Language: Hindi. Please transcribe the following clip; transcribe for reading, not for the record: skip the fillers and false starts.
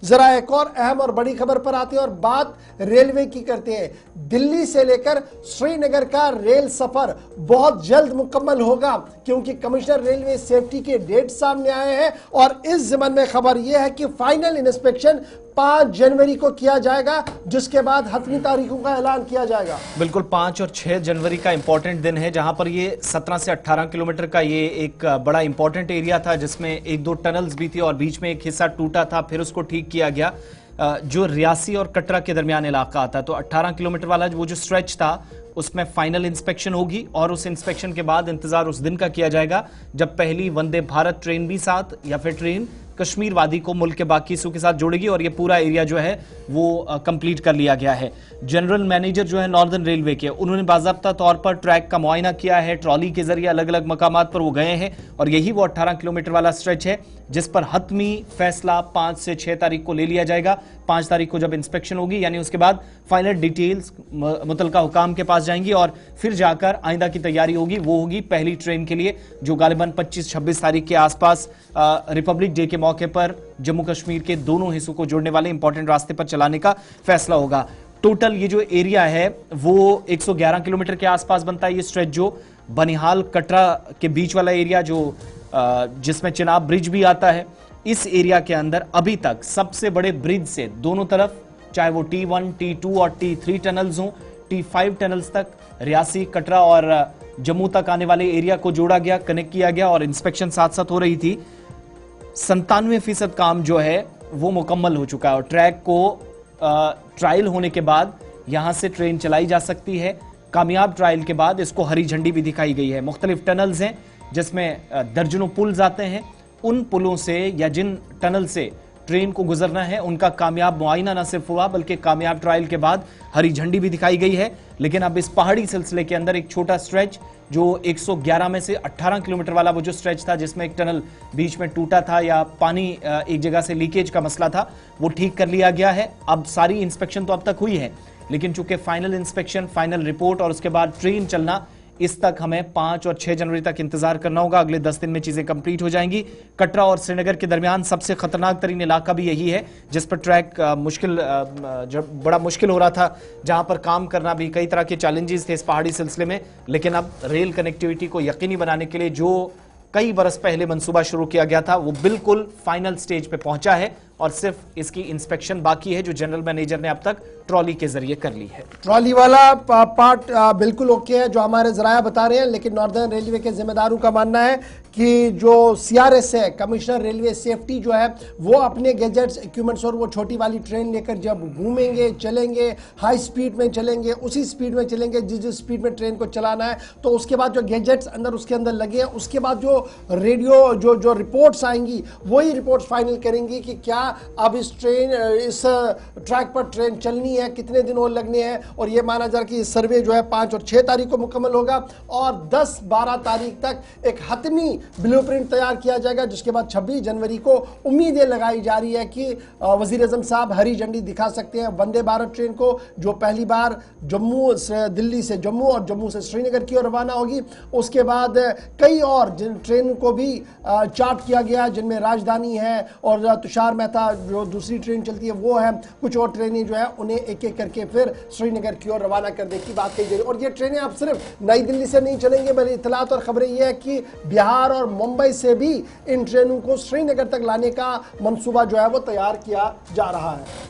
जरा एक और अहम और बड़ी खबर पर आते हैं और बात रेलवे की करते हैं। दिल्ली से लेकर श्रीनगर का रेल सफर बहुत जल्द मुकम्मल होगा, क्योंकि कमिश्नर रेलवे सेफ्टी के डेट सामने आए हैं और इस ज़मन में खबर यह है कि फाइनल इंस्पेक्शन 5 जनवरी को किया जाएगा, जिसके बाद हतमी तारीखों का ऐलान किया जाएगा। बिल्कुल 5 और 6 जनवरी का इंपॉर्टेंट दिन है, जहां पर ये 17 से 18 किलोमीटर का ये एक बड़ा इंपॉर्टेंट एरिया था, जिसमें 1-2 टनल्स भी थी और बीच में एक हिस्सा टूटा था, फिर उसको ठीक किया गया। जो रियासी और कटरा के दरमियान इलाका आता है, तो 18 किलोमीटर वाला वो जो स्ट्रेच था उसमें फाइनल इंस्पेक्शन होगी और उस इंस्पेक्शन के बाद इंतजार उस दिन का किया जाएगा जब पहली वंदे भारत ट्रेन भी साथ या फिर ट्रेन कश्मीर वादी को मुल्क के बाकी हिस्सों के साथ जोड़ेगी और ये पूरा एरिया जो है वो कंप्लीट कर लिया गया है। जनरल मैनेजर जो है नॉर्दर्न रेलवे के, उन्होंने बाज़ाब्ता तौर पर ट्रैक का मुआयना किया है, ट्रॉली के जरिए अलग अलग मकामात पर वो गए हैं और यही वो 18 किलोमीटर वाला स्ट्रेच है जिस पर हतमी फैसला 5 से 6 तारीख को ले लिया जाएगा। 5 तारीख को जब इंस्पेक्शन होगी, यानी उसके बाद फाइनल डिटेल्स मुतलका हुकाम के पास जाएंगी और फिर जाकर आइंदा की तैयारी होगी, वो होगी पहली ट्रेन के लिए जो गालिबन 25-26 तारीख के आसपास रिपब्लिक डे के मौके पर जम्मू कश्मीर के दोनों हिस्सों को जोड़ने वाले इंपॉर्टेंट रास्ते पर चलाने का फैसला होगा। टोटल ये जो एरिया है वो 111 किलोमीटर के आसपास बनता है। ये स्ट्रेच जो बनिहाल कटरा के बीच वाला एरिया जो जिसमें चिनाब ब्रिज भी आता है, इस एरिया के अंदर अभी तक सबसे बड़े ब्रिज से दोनों तरफ, चाहे वो T1, T2 और T3 टनल्स हों, T5 टनल्स तक रियासी, कटरा और जम्मू तक आने वाले एरिया को जोड़ा गया, कनेक्ट किया गया और इंस्पेक्शन साथ साथ हो रही थी। 97% काम जो है वो मुकम्मल हो चुका है और ट्रैक को ट्रायल होने के बाद यहां से ट्रेन चलाई जा सकती है। कामयाब ट्रायल के बाद इसको हरी झंडी भी दिखाई गई है। मुख्तलिफ टनल्स हैं जिसमें दर्जनों पुल्स आते हैं, उन पुलों से या जिन टनल से ट्रेन को गुजरना है उनका कामयाब मुआयना न सिर्फ हुआ बल्कि कामयाब ट्रायल के बाद हरी झंडी भी दिखाई गई है। लेकिन अब इस पहाड़ी सिलसिले के अंदर एक छोटा स्ट्रेच जो 111 में से 18 किलोमीटर वाला वो जो स्ट्रेच था जिसमें एक टनल बीच में टूटा था या पानी एक जगह से लीकेज का मसला था, वो ठीक कर लिया गया है। अब सारी इंस्पेक्शन तो अब तक हुई है, लेकिन चूंकि फाइनल इंस्पेक्शन, फाइनल रिपोर्ट और उसके बाद ट्रेन चलना, इस तक हमें 5 और 6 जनवरी तक इंतजार करना होगा। अगले 10 दिन में चीजें कंप्लीट हो जाएंगी। कटरा और श्रीनगर के दरमियान सबसे खतरनाक तरीन इलाका भी यही है जिस पर ट्रैक बड़ा मुश्किल हो रहा था, जहां पर काम करना भी कई तरह के चैलेंजेस थे इस पहाड़ी सिलसिले में। लेकिन अब रेल कनेक्टिविटी को यकीनी बनाने के लिए जो कई बरस पहले मंसूबा शुरू किया गया था वो बिल्कुल फाइनल स्टेज पे पहुंचा है और सिर्फ इसकी इंस्पेक्शन बाकी है जो जनरल मैनेजर ने अब तक ट्रॉली के जरिए कर ली है। ट्रॉली वाला पार्ट बिल्कुल ओके है जो हमारे जराया बता रहे हैं, लेकिन नॉर्दर्न रेलवे के जिम्मेदारों का मानना है कि जो CRS है, कमिश्नर रेलवे सेफ्टी जो है, वो अपने गैजेट्स, इक्विपमेंट्स और वो छोटी वाली ट्रेन लेकर जब घूमेंगे, चलेंगे, हाई स्पीड में चलेंगे, उसी स्पीड में चलेंगे जिस स्पीड में ट्रेन को चलाना है, तो उसके बाद जो गैजेट्स अंदर उसके अंदर लगे हैं, उसके बाद जो रेडियो जो रिपोर्ट्स आएंगी वही रिपोर्ट्स फाइनल करेंगी कि क्या अब इस ट्रैक पर ट्रेन चलनी है, कितने दिन और लगने हैं। और ये माना जा रहा है कि सर्वे जो है 5 और 6 तारीख को मुकम्मल होगा और 10-12 तारीख तक एक हतमी ब्लूप्रिंट तैयार किया जाएगा, जिसके बाद 26 जनवरी को उम्मीदें लगाई जा रही है कि वजीर आजम साहब हरी झंडी दिखा सकते हैं वंदे भारत ट्रेन को, जो पहली बार दिल्ली से जम्मू और जम्मू से श्रीनगर की ओर रवाना होगी। उसके बाद कई और जिन ट्रेन को भी चार्ट किया गया जिनमें राजधानी है और तुषार मेहता जो दूसरी ट्रेन चलती है वो है, कुछ और ट्रेनें जो है उन्हें एक एक करके फिर श्रीनगर की ओर रवाना करने की बात कही जा रही है। और ये ट्रेनें अब सिर्फ नई दिल्ली से नहीं चलेंगे, बल्कि इतलात और खबरें ये है कि बिहार और मुंबई से भी इन ट्रेनों को श्रीनगर तक लाने का मंसूबा जो है वो तैयार किया जा रहा है।